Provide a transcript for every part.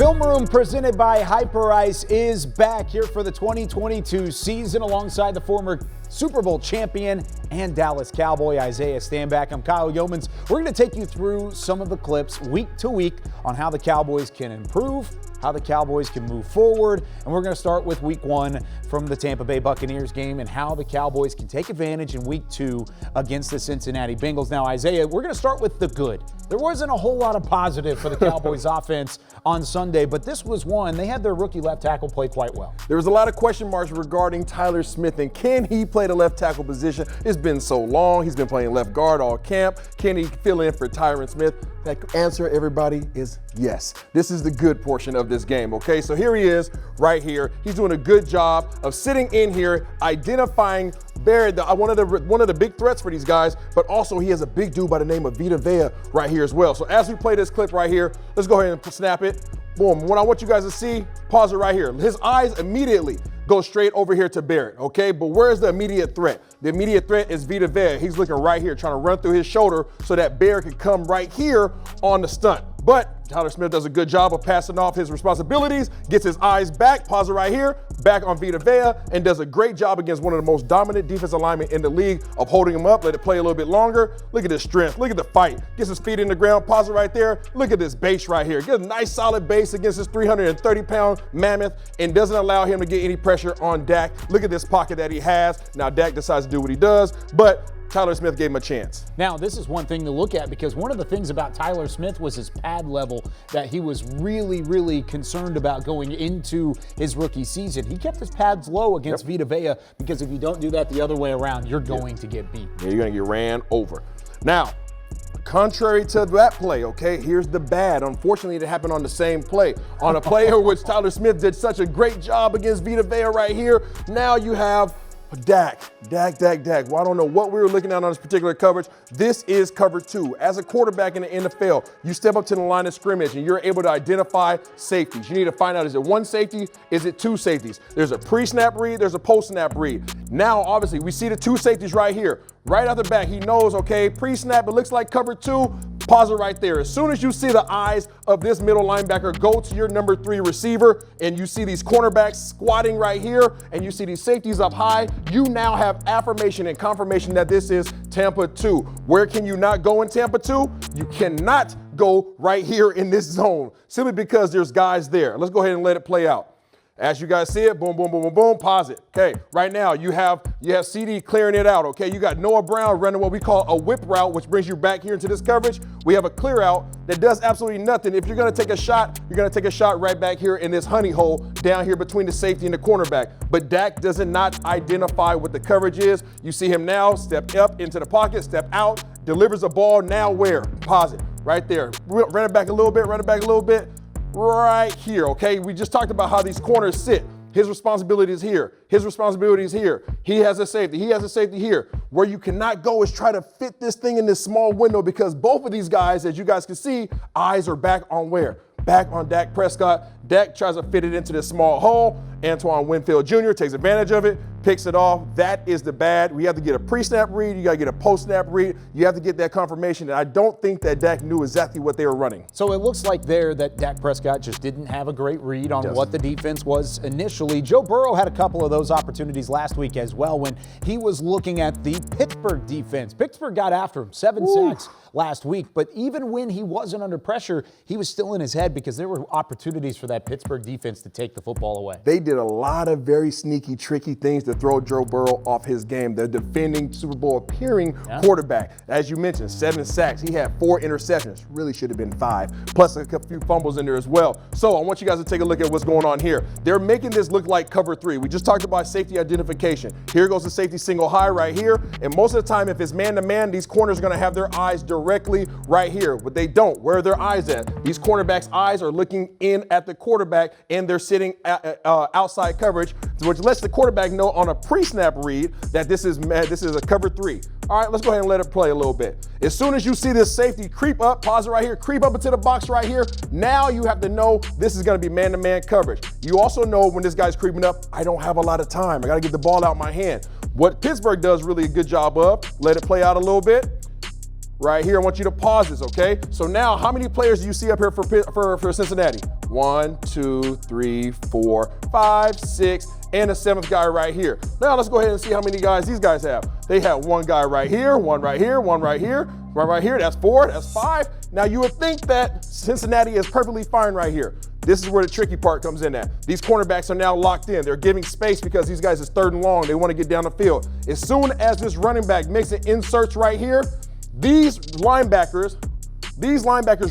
Film Room presented by Hyperice is back here for the 2022 season alongside the former Super Bowl champion and Dallas Cowboy Isaiah Stanback. I'm Kyle Yeomans. We're going to take you through some of the clips week to week on how the Cowboys can improve, how the Cowboys can move forward, and we're going to start with week one from the Tampa Bay Buccaneers game and how the Cowboys can take advantage in week two against the Cincinnati Bengals. Now, Isaiah, we're going to start with the good. There wasn't a whole lot of positive for the Cowboys offense on Sunday, but this was one. They had their rookie left tackle play quite well. There was a lot of question marks regarding Tyler Smith and can he play the left tackle position? It's been so long. He's been playing left guard all camp. Can he fill in for Tyron Smith? That answer, everybody, is yes. This is the good portion of this game, okay? So here he is right here. He's doing a good job of sitting in here, identifying Barrett, one of the big threats for these guys, but also he has a big dude by the name of Vita Vea right here as well. So as we play this clip right here, let's go ahead and snap it. Boom. What I want you guys to see, pause it right here. His eyes immediately go straight over here to Barrett, okay? But where's the immediate threat? The immediate threat is Vita Vea. He's looking right here, trying to run through his shoulder so that Barrett can come right here on the stunt. But Tyler Smith does a good job of passing off his responsibilities, gets his eyes back, pause it right here, back on Vita Vea, and does a great job against one of the most dominant defensive linemen in the league of holding him up, let it play a little bit longer. Look at his strength, look at the fight. Gets his feet in the ground, pause it right there. Look at this base right here. Gets a nice solid base against this 330-pound mammoth and doesn't allow him to get any pressure on Dak. Look at this pocket that he has. Now Dak decides to do what he does, but Tyler Smith gave him a chance. Now, this is one thing to look at because one of the things about Tyler Smith was his pad level that he was really concerned about going into his rookie season. He kept his pads low against Vita Vea because if you don't do that the other way around, you're going to get beat. Yeah, you're going to get ran over. Now, contrary to that play, okay, here's the bad. Unfortunately, it happened on the same play. On a play in which Tyler Smith did such a great job against Vita Vea right here, now you have Dak. Well, I don't know what we were looking at on this particular coverage. This is cover two. As a quarterback in the NFL, you step up to the line of scrimmage and you're able to identify safeties. You need to find out, is it one safety? Is it two safeties? There's a pre-snap read, there's a post-snap read. Now, obviously, we see the two safeties right here. Right out the back, he knows, okay, pre-snap, it looks like cover two. Pause it right there. As soon as you see the eyes of this middle linebacker go to your number 3 receiver and you see these cornerbacks squatting right here and you see these safeties up high, you now have affirmation and confirmation that this is Tampa 2. Where can you not go in Tampa 2? You cannot go right here in this zone simply because there's guys there. Let's go ahead and let it play out. As you guys see it, boom, pause it. Okay, right now you have CD clearing it out, okay? You got Noah Brown running what we call a whip route, which brings you back here into this coverage. We have a clear out that does absolutely nothing. If you're gonna take a shot, you're gonna take a shot right back here in this honey hole down here between the safety and the cornerback. But Dak does not identify what the coverage is. You see him now step up into the pocket, step out, delivers the ball, now where? Pause it, right there. Run it back a little bit. Right here, okay? We just talked about how these corners sit. His responsibility is here. He has a safety. Here. Where you cannot go is try to fit this thing in this small window because both of these guys, as you guys can see, eyes are back on where? Back on Dak Prescott. Dak tries to fit it into this small hole. Antoine Winfield Jr. takes advantage of it, picks it off. That is the bad. We have to get a pre-snap read. You got to get a post-snap read. You have to get that confirmation. And I don't think that Dak knew exactly what they were running. So it looks like there that Dak Prescott just didn't have a great read on what the defense was initially. Joe Burrow had a couple of those opportunities last week as well when he was looking at the Pittsburgh defense. Pittsburgh got after him, 7 sacks last week. But even when he wasn't under pressure, he was still in his head because there were opportunities for that Pittsburgh defense to take the football away. They did a lot of very sneaky, tricky things to throw Joe Burrow off his game. The defending Super Bowl appearing quarterback. As you mentioned, 7 sacks. He had 4 interceptions. Really should have been 5. Plus a few fumbles in there as well. So I want you guys to take a look at what's going on here. They're making this look like cover 3. We just talked about safety identification. Here goes the safety single high right here. And most of the time, if it's man-to-man, these corners are going to have their eyes directly right here. But they don't. Where are their eyes at? These cornerbacks' eyes are looking in at the quarterback, and they're sitting outside coverage, which lets the quarterback know on a pre-snap read that this is a cover 3. All right, let's go ahead and let it play a little bit. As soon as you see this safety creep up, pause it right here, creep up into the box right here, now you have to know this is going to be man-to-man coverage. You also know when this guy's creeping up, I don't have a lot of time. I got to get the ball out my hand. What Pittsburgh does really a good job of, let it play out a little bit. right here. I want you to pause this, okay? So now, how many players do you see up here for Cincinnati? 1, 2, 3, 4, 5, 6, and a 7th guy right here. Now let's go ahead and see how many guys these guys have. They have 1 guy right here, 1 right here, 1 right here, 1 right here. That's 4, that's 5. Now you would think that Cincinnati is perfectly fine right here. This is where the tricky part comes in at. These cornerbacks are now locked in. They're giving space because these guys is 3rd and long. They want to get down the field. As soon as this running back makes an inserts right here, these linebackers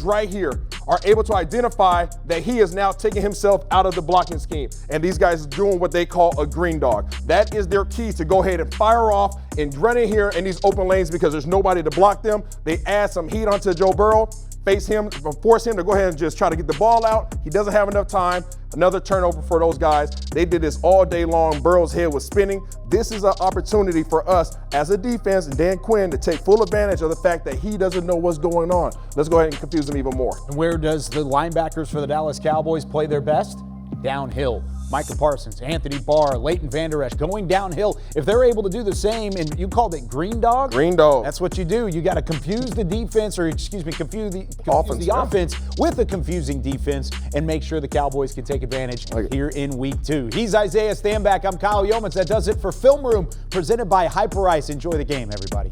right here are able to identify that he is now taking himself out of the blocking scheme. And these guys are doing what they call a green dog. That is their key to go ahead and fire off and run in here in these open lanes because there's nobody to block them. They add some heat onto Joe Burrow, face him, force him to go ahead and just try to get the ball out. He doesn't have enough time. Another turnover for those guys. They did this all day long. Burrow's head was spinning. This is an opportunity for us as a defense and Dan Quinn to take full advantage of the fact that he doesn't know what's going on. Let's go ahead and confuse him even more. And where does the linebackers for the Dallas Cowboys play their best? Downhill. Micah Parsons, Anthony Barr, Leighton Vander Esch going downhill. If they're able to do the same, and you called it green dog? Green dog. That's what you do. You got to confuse the defense, or confuse the Offense, offense with a confusing defense and make sure the Cowboys can take advantage here in week 2. He's Isaiah Stanback. I'm Kyle Yeomans. That does it for Film Room, presented by Hyperice. Enjoy the game, everybody.